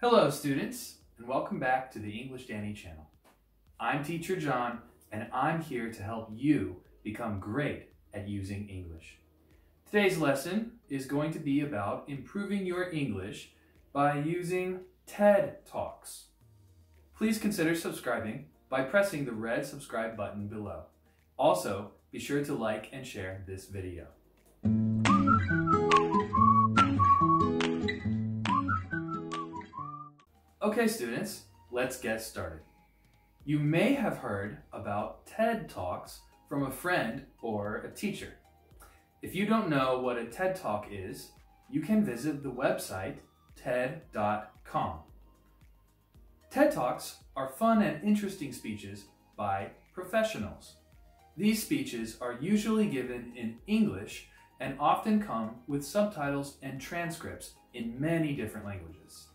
Hello students, and welcome back to the English Danny channel. I'm Teacher John, and I'm here to help you become great at using English. Today's lesson is going to be about improving your English by using TED Talks. Please consider subscribing by pressing the red subscribe button below. Also, be sure to like and share this video. Okay students, let's get started. You may have heard about TED Talks from a friend or a teacher. If you don't know what a TED Talk is, you can visit the website TED.com. TED Talks are fun and interesting speeches by professionals. These speeches are usually given in English and often come with subtitles and transcripts in many different languages.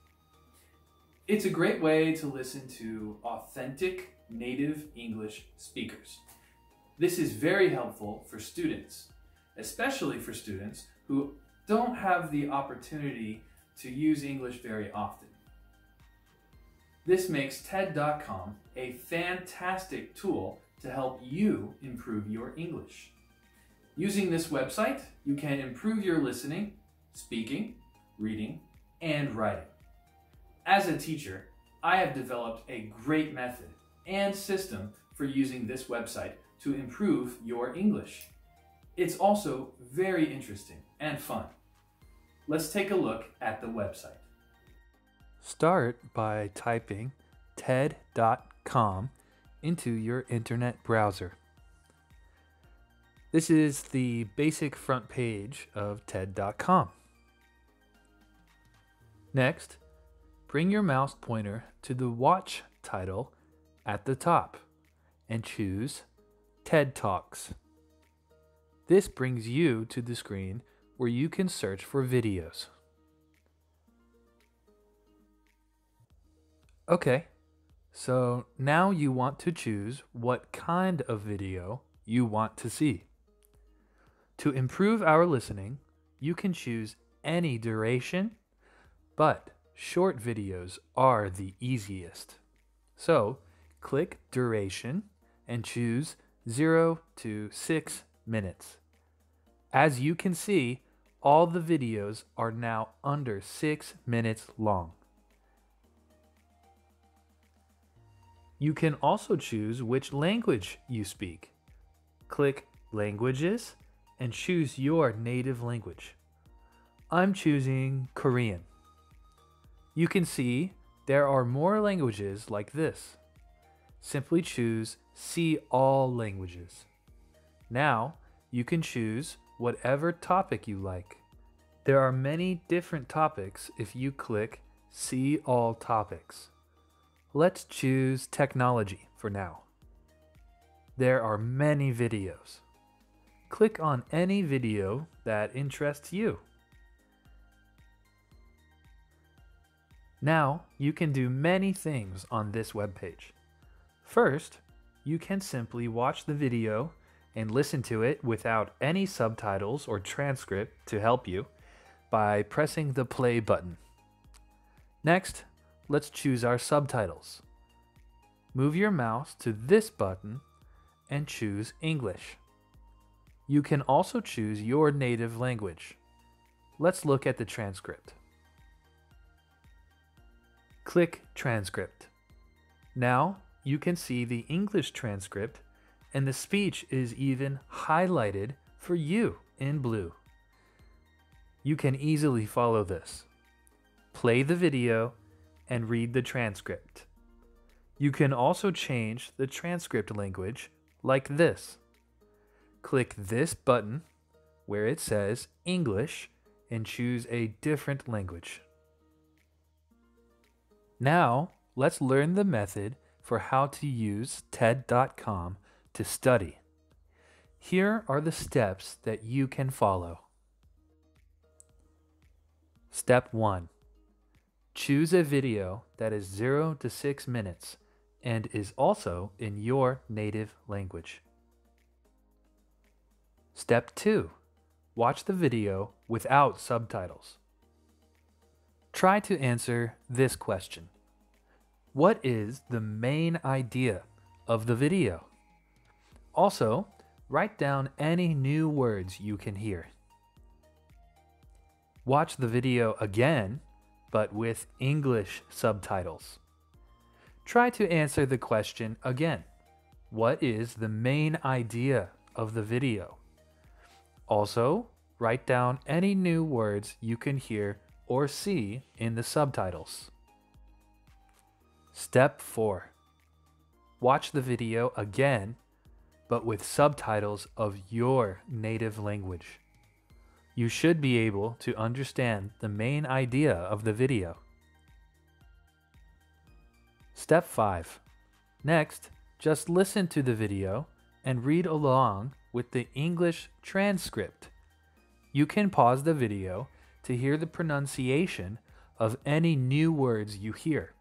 It's a great way to listen to authentic native English speakers. This is very helpful for students, especially for students who don't have the opportunity to use English very often. This makes TED.com a fantastic tool to help you improve your English. Using this website, you can improve your listening, speaking, reading, and writing. As a teacher, I have developed a great method and system for using this website to improve your English. It's also very interesting and fun. Let's take a look at the website. Start by typing TED.com into your internet browser. This is the basic front page of TED.com. Next, bring your mouse pointer to the watch title at the top and choose TED Talks. This brings you to the screen where you can search for videos. Okay, so now you want to choose what kind of video you want to see. To improve our listening, you can choose any duration, but short videos are the easiest. So, click Duration and choose 0 to 6 minutes. As you can see, all the videos are now under 6 minutes long. You can also choose which language you speak. Click Languages and choose your native language. I'm choosing Korean. You can see there are more languages like this. Simply choose See All Languages. Now you can choose whatever topic you like. There are many different topics if you click See All Topics. Let's choose technology for now. There are many videos. Click on any video that interests you. Now, you can do many things on this webpage. First, you can simply watch the video and listen to it without any subtitles or transcript to help you by pressing the play button. Next, let's choose our subtitles. Move your mouse to this button and choose English. You can also choose your native language. Let's look at the transcript. Click Transcript. Now you can see the English transcript and the speech is even highlighted for you in blue. You can easily follow this. Play the video and read the transcript. You can also change the transcript language like this. Click this button where it says English and choose a different language. Now, let's learn the method for how to use TED.com to study. Here are the steps that you can follow. Step 1. Choose a video that is 0 to 6 minutes and is also in your native language. Step 2. Watch the video without subtitles. Try to answer this question. What is the main idea of the video? Also, write down any new words you can hear. Watch the video again, but with English subtitles. Try to answer the question again. What is the main idea of the video? Also, write down any new words you can hear or see in the subtitles. Step 4. Watch the video again, but with subtitles of your native language. You should be able to understand the main idea of the video. Step 5. Next, just listen to the video and read along with the English transcript. You can pause the video to hear the pronunciation of any new words you hear.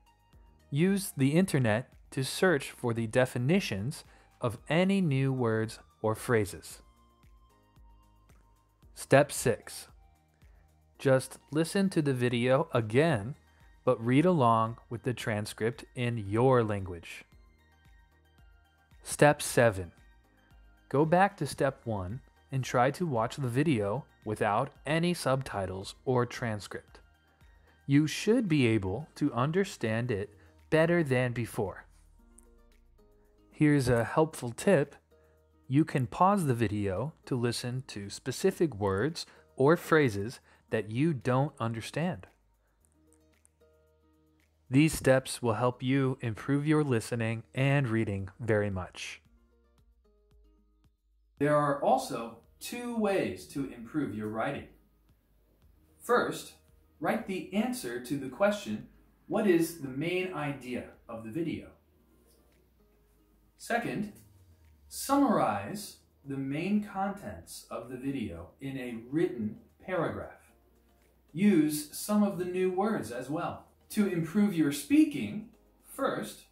Use the internet to search for the definitions of any new words or phrases. Step 6. Just listen to the video again, but read along with the transcript in your language. Step 7. Go back to step 1 and try to watch the video without any subtitles or transcript. You should be able to understand it better than before. Here's a helpful tip. You can pause the video to listen to specific words or phrases that you don't understand. These steps will help you improve your listening and reading very much. There are also 2 ways to improve your writing. First, write the answer to the question, what is the main idea of the video? Second, summarize the main contents of the video in a written paragraph. Use some of the new words as well. To improve your speaking, first,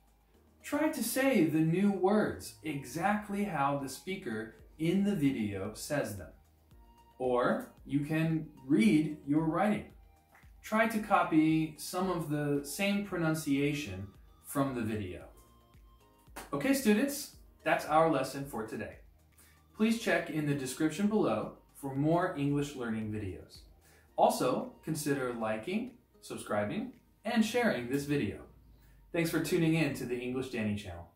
try to say the new words exactly how the speaker in the video says them. Or you can read your writing. Try to copy some of the same pronunciation from the video. Okay, students, that's our lesson for today. Please check in the description below for more English learning videos. Also, consider liking, subscribing, and sharing this video. Thanks for tuning in to the English Danny channel.